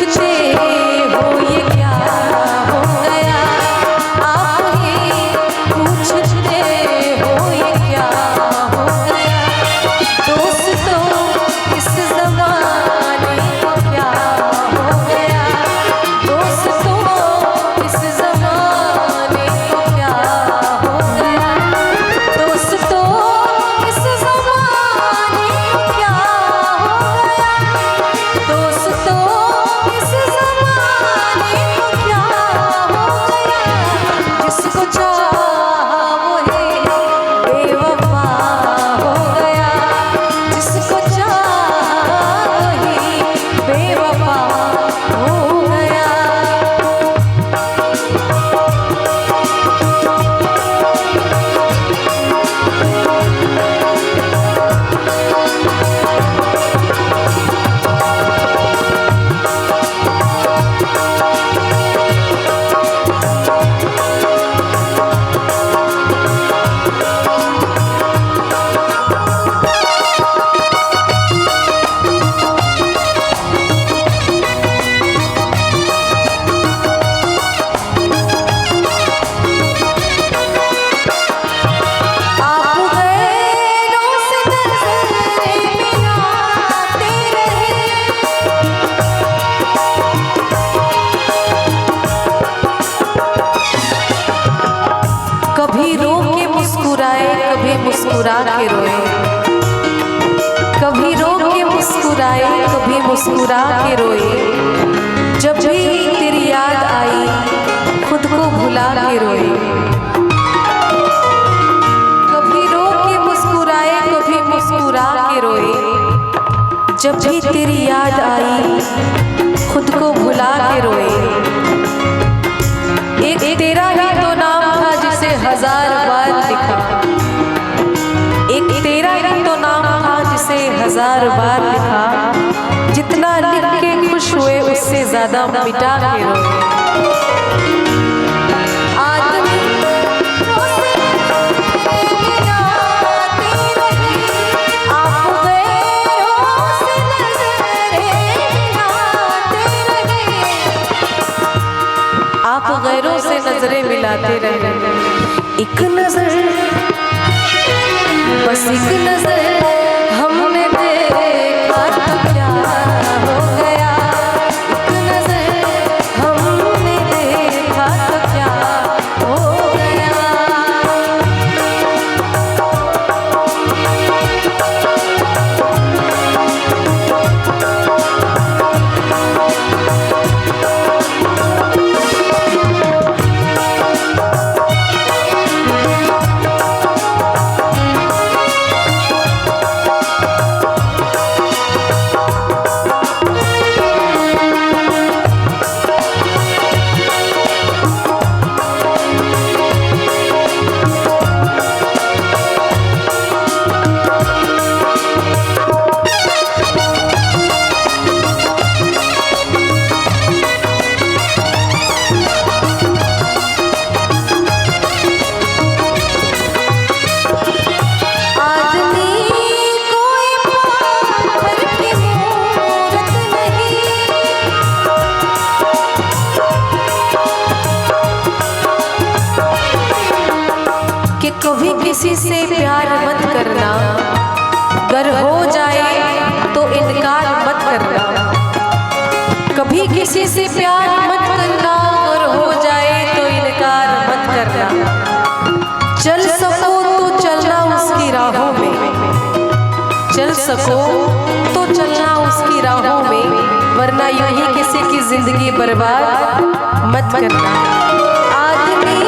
पूछते हो ये क्या हो गया, आप ही पूछते हो ये क्या हो गया। दोस्तों इस ज़माने को क्या हो गया, दोस्तों इस ज़माने को क्या हो गया, दोस्तों इस ज़माने को क्या हो गया, दोस्तों इस ज़माने को क्या हो गया। जिसको चाहा वही बेवफा हो गया, जिसको चाहा वही बेवफा हो गया। आप गैरों से नज़रें मिलाते रहे, कभी रो के मुस्कुराए कभी मुस्कुरा के रोए, कभी रो के मुस्कुराए कभी मुस्कुरा के रोए। जब भी तेरी याद आई खुद को भुला के रोए, कभी रो के मुस्कुराए कभी मुस्कुरा के रोए। जब भी तेरी याद आई खुद को भुला के रोए। एक तेरा ही तो नाम था जिसे 1000 बार लिखा, एक तेरा ही तो नाम था जिसे 1000 बार लिखा। जितना लिख के खुश हुए उससे ज्यादा मिटा के रोए। आदमी रोज़ मिलाते रहे, आप गैरों से नज़रें मिलाते रहे, आप गैरों से नजरें मिलाते रहे। एक नजर बस एक नजर हमने देखा तो क्या हो गया, एक नजर हमने देखा तो क्या हो गया। कभी किसी से प्यार मत करना, गर हो जाए तो इनकार मत करना। कभी किसी से प्यार मत करना, गर हो जाए तो इनकार मत करना। चल सको तो चलना उसकी राहों में, चल सको तो चलना उसकी राहों में, वरना यूं ही किसी की जिंदगी बर्बाद मत करना। आदमी